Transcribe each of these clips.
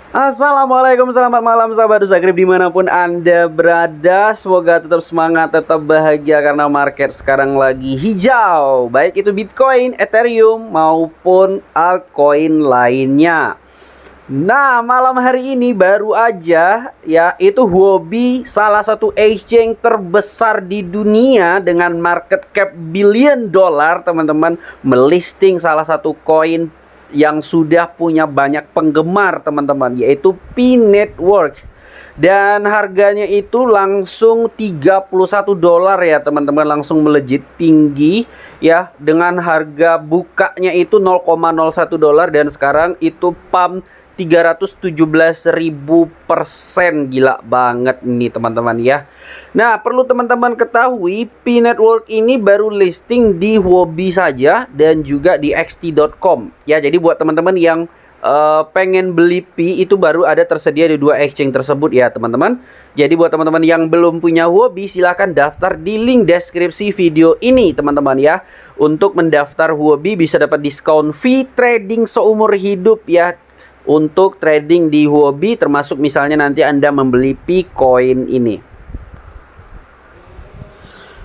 Assalamualaikum, selamat malam sahabat Usagrip dimanapun Anda berada. Semoga tetap semangat, tetap bahagia karena market sekarang lagi hijau. Baik itu Bitcoin, Ethereum maupun altcoin lainnya. Nah, malam hari ini baru aja ya, itu Huobi, salah satu exchange terbesar di dunia dengan market cap billion dollar, teman-teman, melisting salah satu koin yang sudah punya banyak penggemar, teman-teman, yaitu Pi Network. Dan harganya itu langsung $31 ya, teman-teman, langsung melejit tinggi ya, dengan harga bukanya itu $0,01 dan sekarang itu pump 317.000%. Gila banget nih, teman-teman ya. Nah, perlu teman-teman ketahui, Pi Network ini baru listing di Huobi saja dan juga di xt.com ya. Jadi buat teman-teman yang pengen beli Pi, itu baru ada tersedia di dua exchange tersebut ya, teman-teman. Jadi buat teman-teman yang belum punya Huobi, silahkan daftar di link deskripsi video ini, teman-teman ya. Untuk mendaftar Huobi bisa dapat diskon fee trading seumur hidup ya, untuk trading di Huobi, termasuk misalnya nanti Anda membeli Picoin ini.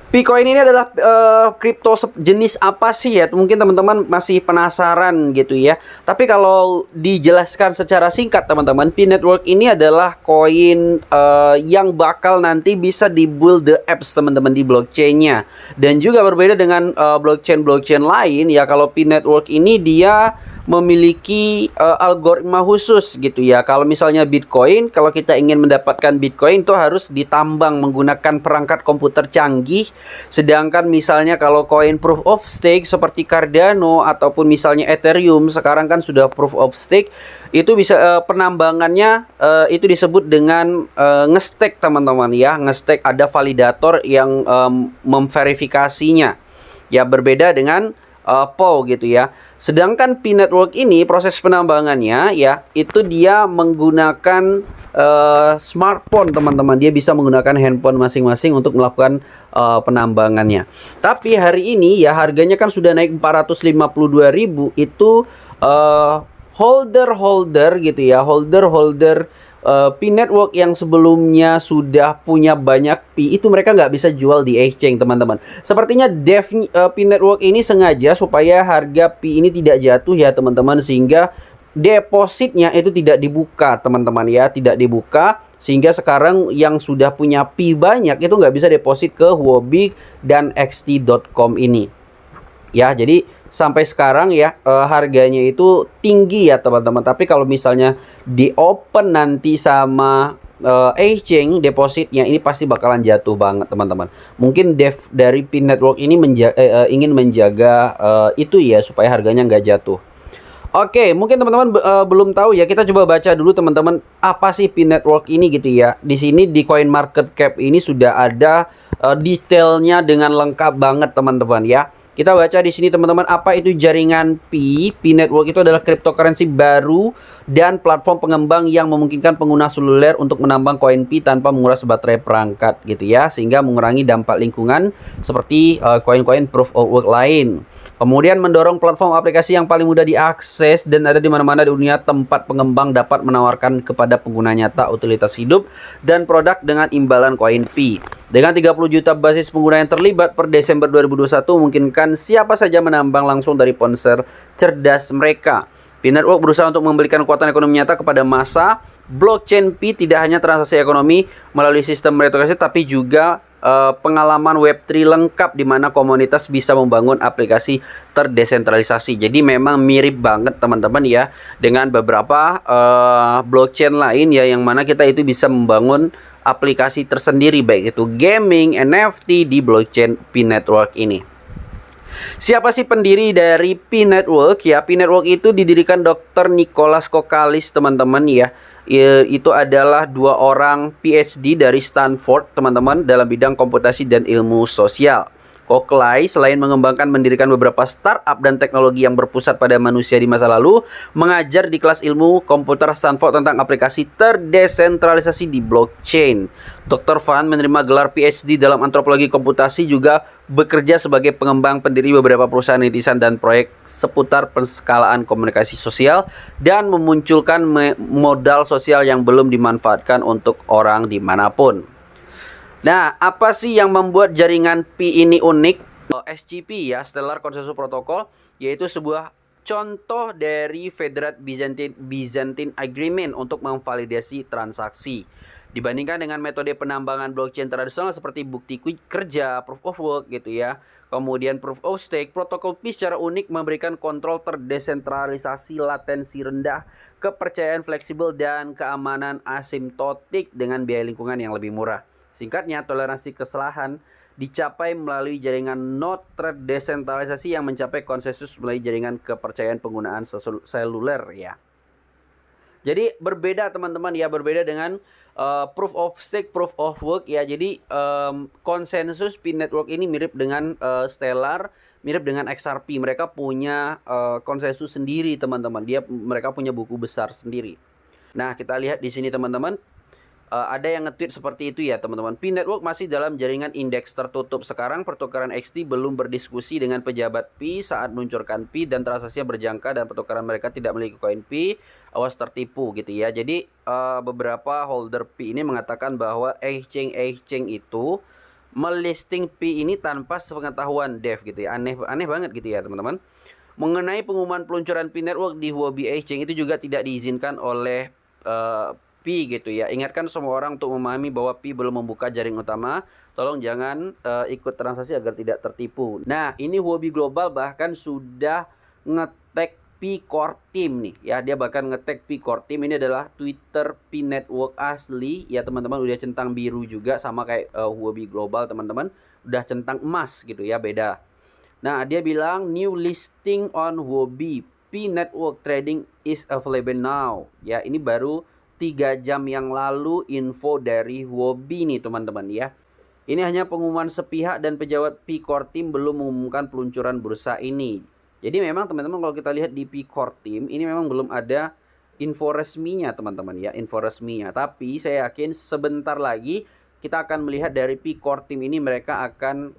Picoin ini adalah kripto jenis apa sih ya? Mungkin teman-teman masih penasaran gitu ya. Tapi kalau dijelaskan secara singkat, teman-teman, Pi Network ini adalah koin yang bakal nanti bisa di-build the apps, teman-teman, di blockchain-nya. Dan juga berbeda dengan blockchain-blockchain lain ya. Kalau Pi Network ini dia memiliki algoritma khusus gitu ya. Kalau misalnya Bitcoin, kalau kita ingin mendapatkan Bitcoin itu harus ditambang menggunakan perangkat komputer canggih. Sedangkan misalnya kalau koin proof of stake seperti Cardano ataupun misalnya Ethereum, sekarang kan sudah proof of stake, itu bisa penambangannya itu disebut dengan nge-stake, teman-teman ya. Nge-stake, ada validator yang memverifikasinya. Ya, berbeda dengan POW gitu ya. Sedangkan Pi Network ini proses penambangannya ya, itu dia menggunakan smartphone, teman-teman. Dia bisa menggunakan handphone masing-masing untuk melakukan penambangannya. Tapi hari ini ya harganya kan sudah naik 452.000. Itu holder gitu ya, holder Pi Network yang sebelumnya sudah punya banyak Pi, itu mereka nggak bisa jual di exchange, teman-teman. Sepertinya Pi Network ini sengaja supaya harga Pi ini tidak jatuh ya, teman-teman, sehingga depositnya itu tidak dibuka, teman-teman ya, tidak dibuka, sehingga sekarang yang sudah punya Pi banyak itu nggak bisa deposit ke Huobi dan xt.com ini. Ya, jadi sampai sekarang ya harganya itu tinggi ya, teman-teman. Tapi kalau misalnya di open nanti sama exchange, depositnya ini pasti bakalan jatuh banget, teman-teman. Mungkin dev dari Pi Network ini ingin menjaga itu ya, supaya harganya nggak jatuh. Oke, mungkin teman-teman belum tahu ya. Kita coba baca dulu, teman-teman, apa sih Pi Network ini gitu ya. Di sini di CoinMarketCap ini sudah ada detailnya dengan lengkap banget, teman-teman ya. Kita baca di sini, teman-teman, apa itu jaringan Pi. Pi Network itu adalah cryptocurrency baru dan platform pengembang yang memungkinkan pengguna seluler untuk menambang koin Pi tanpa menguras baterai perangkat gitu ya, sehingga mengurangi dampak lingkungan seperti koin-koin proof of work lain. Kemudian mendorong platform aplikasi yang paling mudah diakses dan ada di mana-mana di dunia, tempat pengembang dapat menawarkan kepada pengguna nyata utilitas hidup dan produk dengan imbalan koin Pi. Dengan 30 juta basis pengguna yang terlibat per Desember 2021, memungkinkan siapa saja menambang langsung dari ponsel cerdas mereka. Pi Network berusaha untuk memberikan kekuatan ekonomi nyata kepada massa. Blockchain Pi tidak hanya transaksi ekonomi melalui sistem meritokrasi, tapi juga pengalaman Web3 lengkap di mana komunitas bisa membangun aplikasi terdesentralisasi. Jadi memang mirip banget, teman-teman ya, dengan beberapa blockchain lain ya, yang mana kita itu bisa membangun aplikasi tersendiri, baik itu gaming, NFT di blockchain Pi Network ini. Siapa sih pendiri dari Pi Network ya? Pi Network itu didirikan Dr. Nicholas Kokalis, teman-teman ya. Itu adalah dua orang PhD dari Stanford, teman-teman, dalam bidang komputasi dan ilmu sosial. Koklai selain mengembangkan mendirikan beberapa startup dan teknologi yang berpusat pada manusia di masa lalu, mengajar di kelas ilmu komputer Stanford tentang aplikasi terdesentralisasi di blockchain. Dr. Fan menerima gelar PhD dalam antropologi komputasi, juga bekerja sebagai pengembang pendiri beberapa perusahaan rintisan dan proyek seputar penskalaan komunikasi sosial dan memunculkan modal sosial yang belum dimanfaatkan untuk orang dimanapun. Nah, apa sih yang membuat jaringan Pi ini unik? SCP ya, Stellar Consensus Protocol, yaitu sebuah contoh dari Federate Byzantine Agreement untuk memvalidasi transaksi. Dibandingkan dengan metode penambangan blockchain tradisional seperti bukti kerja, proof of work gitu ya. Kemudian proof of stake, protokol Pi secara unik memberikan kontrol terdesentralisasi, latensi rendah, kepercayaan fleksibel, dan keamanan asimptotik dengan biaya lingkungan yang lebih murah. Singkatnya, toleransi kesalahan dicapai melalui jaringan node terdesentralisasi yang mencapai konsensus melalui jaringan kepercayaan penggunaan seluler ya. Jadi berbeda teman-teman ya, berbeda dengan proof of stake, proof of work ya. Jadi konsensus Pi Network ini mirip dengan Stellar, mirip dengan XRP. Mereka punya konsensus sendiri teman-teman. Mereka punya buku besar sendiri. Nah, kita lihat di sini teman-teman. Ada yang nge-tweet seperti itu ya teman-teman. Pi Network masih dalam jaringan indeks tertutup. Sekarang pertukaran XT belum berdiskusi dengan pejabat Pi saat meluncurkan Pi dan transaksinya berjangka dan pertukaran mereka tidak memiliki koin Pi. Awas tertipu gitu ya. Jadi beberapa holder Pi ini mengatakan bahwa exchange itu melisting Pi ini tanpa sepengetahuan dev gitu ya. Aneh banget gitu ya teman-teman. Mengenai pengumuman peluncuran Pi Network di Huobi Exchange itu juga tidak diizinkan oleh Pi gitu ya. Ingatkan semua orang untuk memahami bahwa Pi belum membuka jaring utama. Tolong jangan ikut transaksi agar tidak tertipu. Nah, ini Huobi Global bahkan sudah nge-tag Pi Core Team nih ya. Dia bahkan nge-tag Pi Core Team. Ini adalah Twitter Pi Network asli ya teman-teman. Udah centang biru juga sama kayak Huobi Global teman-teman. Udah centang emas gitu ya, beda. Nah, dia bilang new listing on Huobi Pi Network trading is available now. Ya, ini baru 3 jam yang lalu info dari Huobi nih teman-teman ya. Ini hanya pengumuman sepihak dan pejabat Pi Core Team belum mengumumkan peluncuran bursa ini. Jadi memang teman-teman kalau kita lihat di Pi Core Team ini memang belum ada info resminya teman-teman ya, info resminya. Tapi saya yakin sebentar lagi kita akan melihat dari Pi Core Team ini mereka akan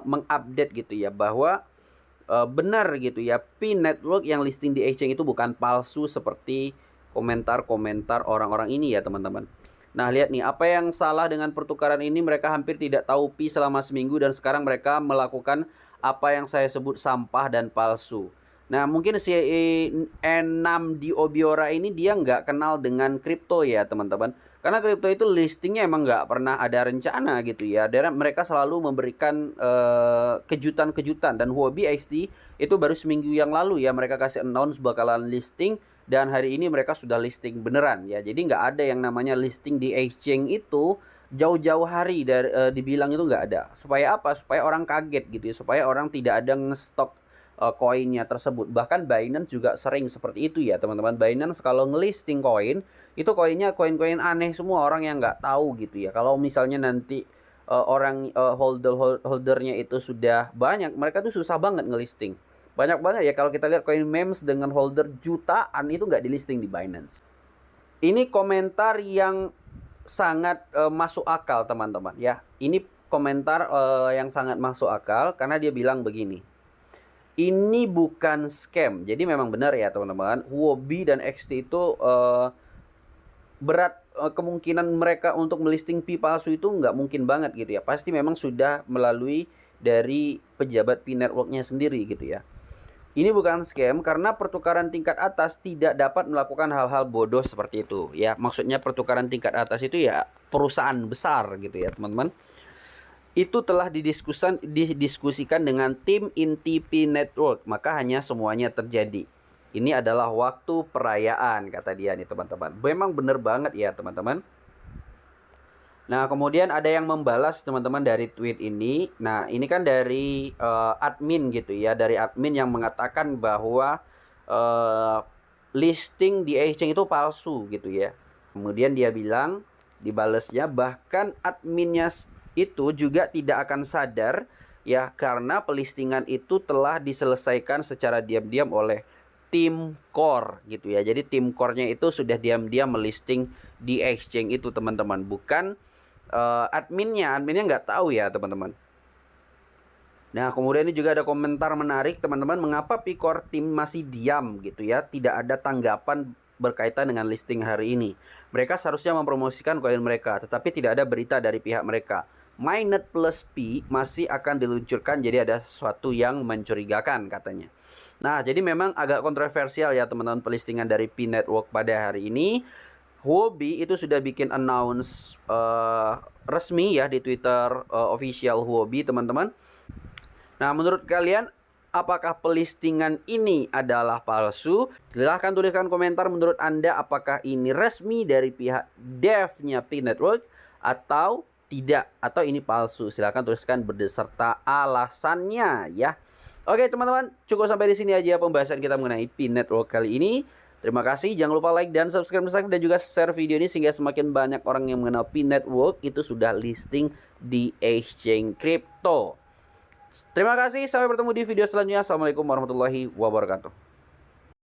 mengupdate gitu ya bahwa benar gitu ya, Pi Network yang listing di exchange itu bukan palsu seperti komentar-komentar orang-orang ini ya teman-teman. Nah, lihat nih apa yang salah dengan pertukaran ini. Mereka hampir tidak tahu Pi selama seminggu dan sekarang mereka melakukan apa yang saya sebut sampah dan palsu. Nah, mungkin si Enam di Obiora ini dia nggak kenal dengan kripto ya teman-teman. Karena kripto itu listingnya emang nggak pernah ada rencana gitu ya. Dan mereka selalu memberikan kejutan-kejutan. Dan Huobi XT itu baru seminggu yang lalu ya mereka kasih announce bakalan listing. Dan hari ini mereka sudah listing beneran ya. Jadi nggak ada yang namanya listing di exchange itu jauh-jauh hari dari dibilang itu nggak ada. Supaya apa? Supaya orang kaget gitu ya. Supaya orang tidak ada ngestok koinnya tersebut. Bahkan Binance juga sering seperti itu ya teman-teman. Binance kalau ngelisting koin itu koinnya koin-koin aneh semua, orang yang nggak tahu gitu ya. Kalau misalnya nanti orang holdernya itu sudah banyak, mereka tuh susah banget ngelisting. Banyak banget ya kalau kita lihat koin memes dengan holder jutaan itu nggak di listing di Binance. Ini komentar yang sangat masuk akal teman-teman ya. Ini komentar yang sangat masuk akal karena dia bilang begini. Ini bukan scam. Jadi memang benar ya teman-teman. Huobi dan XT itu berat kemungkinan mereka untuk melisting Pi palsu itu nggak mungkin banget gitu ya. Pasti memang sudah melalui dari pejabat Pi Networknya sendiri gitu ya. Ini bukan scam karena pertukaran tingkat atas tidak dapat melakukan hal-hal bodoh seperti itu ya. Maksudnya pertukaran tingkat atas itu ya perusahaan besar gitu ya teman-teman. Itu telah didiskusikan dengan tim inti Pi Network, maka hanya semuanya terjadi. Ini adalah waktu perayaan kata dia nih teman-teman. Memang bener banget ya teman-teman. Nah, kemudian ada yang membalas teman-teman dari tweet ini. Nah, ini kan dari admin gitu ya. Dari admin yang mengatakan bahwa listing di exchange itu palsu gitu ya. Kemudian dia bilang, dibalasnya bahkan adminnya itu juga tidak akan sadar ya, karena pelistingan itu telah diselesaikan secara diam-diam oleh tim core gitu ya. Jadi tim core-nya itu sudah diam-diam melisting di exchange itu teman-teman, bukan adminnya nggak tahu ya teman-teman. Nah, kemudian ini juga ada komentar menarik teman-teman, mengapa Picor Team masih diam gitu ya, tidak ada tanggapan berkaitan dengan listing hari ini. Mereka seharusnya mempromosikan koin mereka, tetapi tidak ada berita dari pihak mereka. Mainnet plus P masih akan diluncurkan, jadi ada sesuatu yang mencurigakan katanya. Nah, jadi memang agak kontroversial ya teman-teman pelistingan dari P Network pada hari ini. Huobi itu sudah bikin announce resmi ya di Twitter official Huobi teman-teman. Nah, menurut kalian apakah pelistingan ini adalah palsu? Silahkan tuliskan komentar menurut Anda apakah ini resmi dari pihak devnya P Network atau tidak, atau ini palsu. Silahkan tuliskan beserta alasannya ya. Oke teman-teman, cukup sampai di sini aja pembahasan kita mengenai P Network kali ini. Terima kasih, jangan lupa like dan subscribe dan juga share video ini sehingga semakin banyak orang yang mengenal P Network itu sudah listing di exchange crypto. Terima kasih, sampai bertemu di video selanjutnya. Assalamualaikum warahmatullahi wabarakatuh.